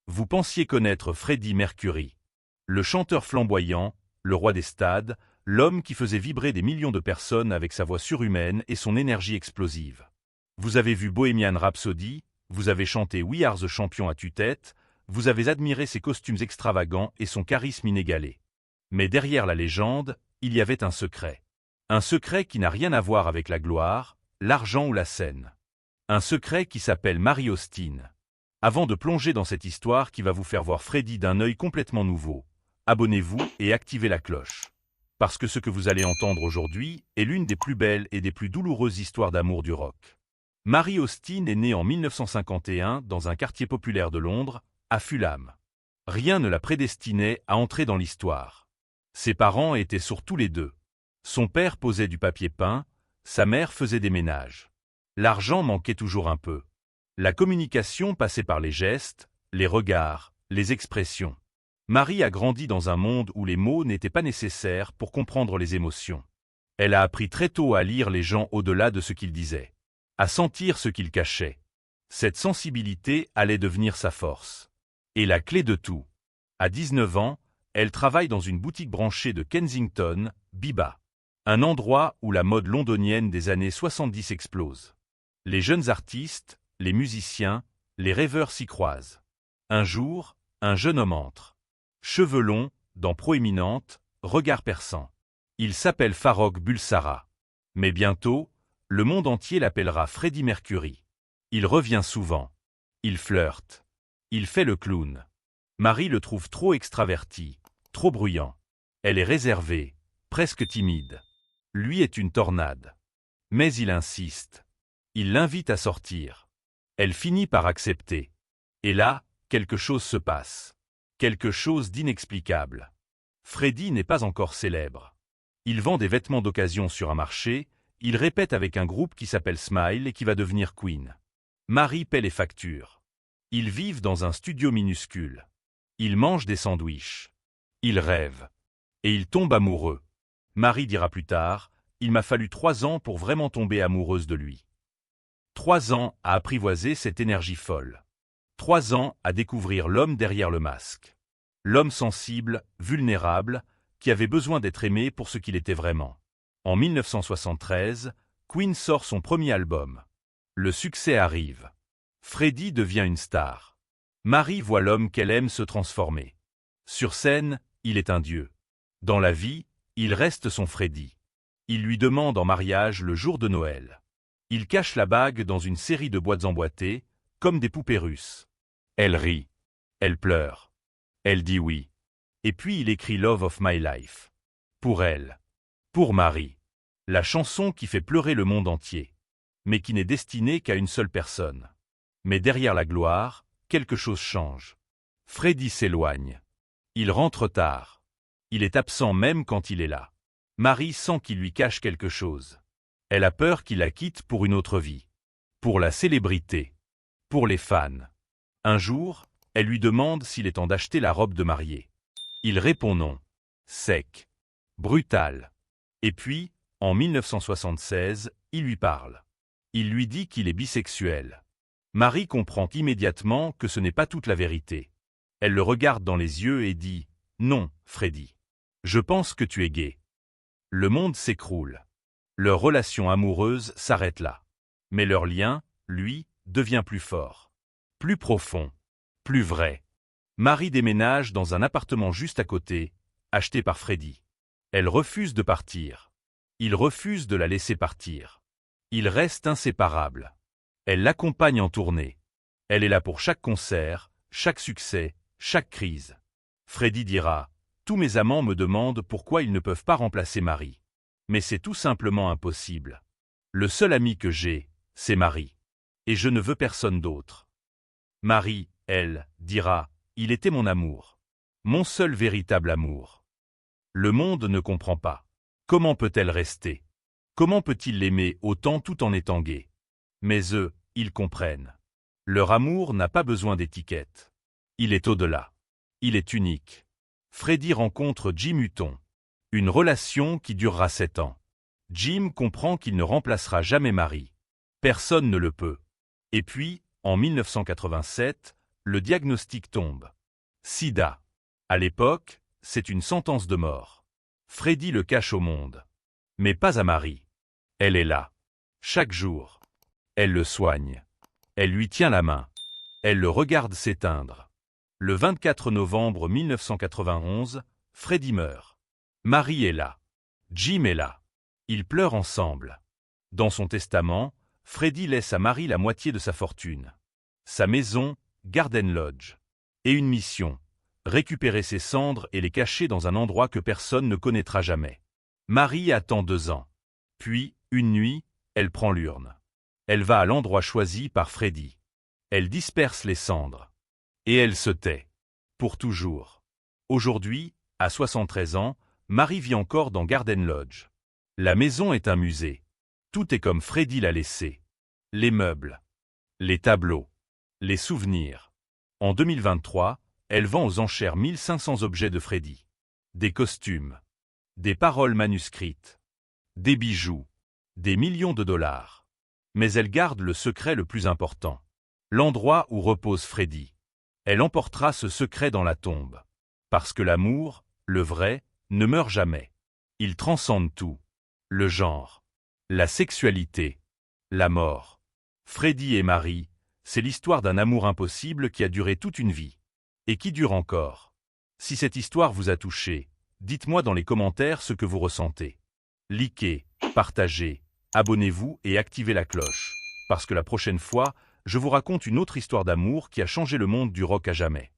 Vous pensiez connaître Freddie Mercury. Le chanteur flamboyant, le roi des stades, l'homme qui faisait vibrer des millions de personnes avec sa voix surhumaine et son énergie explosive. Vous avez vu Bohemian Rhapsody, vous avez chanté We Are the Champion à tue-tête, vous avez admiré ses costumes extravagants et son charisme inégalé. Mais derrière la légende, il y avait un secret. Un secret qui n'a rien à voir avec la gloire, l'argent ou la scène. Un secret qui s'appelle Mary Austin. Avant de plonger dans cette histoire qui va vous faire voir Freddie d'un œil complètement nouveau, abonnez-vous et activez la cloche. Parce que ce que vous allez entendre aujourd'hui est l'une des plus belles et des plus douloureuses histoires d'amour du rock. Mary Austin est née en 1951 dans un quartier populaire de Londres, à Fulham. Rien ne la prédestinait à entrer dans l'histoire. Ses parents étaient sourds tous les deux. Son père posait du papier peint, sa mère faisait des ménages. L'argent manquait toujours un peu. La communication passait par les gestes, les regards, les expressions. Mary a grandi dans un monde où les mots n'étaient pas nécessaires pour comprendre les émotions. Elle a appris très tôt à lire les gens au-delà de ce qu'ils disaient, à sentir ce qu'ils cachaient. Cette sensibilité allait devenir sa force. Et la clé de tout. À 19 ans, elle travaille dans une boutique branchée de Kensington, Biba. Un endroit où la mode londonienne des années 70 explose. Les jeunes artistes, les musiciens, les rêveurs s'y croisent. Un jour, un jeune homme entre. Cheveux longs, dents proéminentes, regard perçant. Il s'appelle Farrokh Bulsara. Mais bientôt, le monde entier l'appellera Freddie Mercury. Il revient souvent. Il flirte. Il fait le clown. Mary le trouve trop extraverti, trop bruyant. Elle est réservée, presque timide. Lui est une tornade. Mais il insiste. Il l'invite à sortir. Elle finit par accepter. Et là, quelque chose se passe. Quelque chose d'inexplicable. Freddie n'est pas encore célèbre. Il vend des vêtements d'occasion sur un marché, il répète avec un groupe qui s'appelle Smile et qui va devenir Queen. Mary paie les factures. Ils vivent dans un studio minuscule. Ils mangent des sandwichs. Ils rêvent. Et ils tombent amoureux. Mary dira plus tard, « Il m'a fallu 3 ans pour vraiment tomber amoureuse de lui. » 3 ans à apprivoiser cette énergie folle. 3 ans à découvrir l'homme derrière le masque. L'homme sensible, vulnérable, qui avait besoin d'être aimé pour ce qu'il était vraiment. En 1973, Queen sort son premier album. Le succès arrive. Freddie devient une star. Mary voit l'homme qu'elle aime se transformer. Sur scène, il est un dieu. Dans la vie, il reste son Freddie. Il lui demande en mariage le jour de Noël. Il cache la bague dans une série de boîtes emboîtées, comme des poupées russes. Elle rit. Elle pleure. Elle dit oui. Et puis il écrit Love of My Life. Pour elle. Pour Mary. La chanson qui fait pleurer le monde entier. Mais qui n'est destinée qu'à une seule personne. Mais derrière la gloire, quelque chose change. Freddie s'éloigne. Il rentre tard. Il est absent même quand il est là. Mary sent qu'il lui cache quelque chose. Elle a peur qu'il la quitte pour une autre vie. Pour la célébrité. Pour les fans. Un jour, elle lui demande s'il est temps d'acheter la robe de mariée. Il répond non. Sec. Brutal. Et puis, en 1976, il lui parle. Il lui dit qu'il est bisexuel. Mary comprend immédiatement que ce n'est pas toute la vérité. Elle le regarde dans les yeux et dit « Non, Freddie. Je pense que tu es gay. » Le monde s'écroule. Leur relation amoureuse s'arrête là. Mais leur lien, lui, devient plus fort. Plus profond. Plus vrai. Mary déménage dans un appartement juste à côté, acheté par Freddie. Elle refuse de partir. Il refuse de la laisser partir. Ils restent inséparables. Elle l'accompagne en tournée. Elle est là pour chaque concert, chaque succès, chaque crise. Freddie dira « Tous mes amants me demandent pourquoi ils ne peuvent pas remplacer Mary. Mais c'est tout simplement impossible. Le seul ami que j'ai, c'est Mary. Et je ne veux personne d'autre. » Mary, elle, dira « Il était mon amour. Mon seul véritable amour. » Le monde ne comprend pas. Comment peut-elle rester? Comment peut-il l'aimer autant tout en étant gay? Mais eux, ils comprennent. Leur amour n'a pas besoin d'étiquette. Il est au-delà. Il est unique. Freddie rencontre Jim Hutton. Une relation qui durera 7 ans. Jim comprend qu'il ne remplacera jamais Mary. Personne ne le peut. Et puis, en 1987, Le diagnostic tombe. Sida. À l'époque, c'est une sentence de mort. Freddy le cache au monde. Mais pas à Marie. Elle est là. Chaque jour. Elle le soigne. Elle lui tient la main. Elle le regarde s'éteindre. Le 24 novembre 1991, Freddy meurt. Marie est là. Jim est là. Ils pleurent ensemble. Dans son testament, Freddy laisse à Marie la moitié de sa fortune. Sa maison, Garden Lodge. Et une mission, récupérer ses cendres et les cacher dans un endroit que personne ne connaîtra jamais. Marie attend 2 ans. Puis, une nuit, elle prend l'urne. Elle va à l'endroit choisi par Freddy. Elle disperse les cendres. Et elle se tait. Pour toujours. Aujourd'hui, à 73 ans, Marie vit encore dans Garden Lodge. La maison est un musée. Tout est comme Freddy l'a laissé. Les meubles, les tableaux, les souvenirs. En 2023, elle vend aux enchères 1500 objets de Freddy. Des costumes, des paroles manuscrites, des bijoux, des millions de dollars. Mais elle garde le secret le plus important. L'endroit où repose Freddy. Elle emportera ce secret dans la tombe. Parce que l'amour, le vrai, ne meurt jamais. Il transcende tout. Le genre, la sexualité, la mort. Freddy et Marie, c'est l'histoire d'un amour impossible qui a duré toute une vie. Et qui dure encore. Si cette histoire vous a touché, dites-moi dans les commentaires ce que vous ressentez. Likez, partagez, abonnez-vous et activez la cloche. Parce que la prochaine fois, je vous raconte une autre histoire d'amour qui a changé le monde du rock à jamais.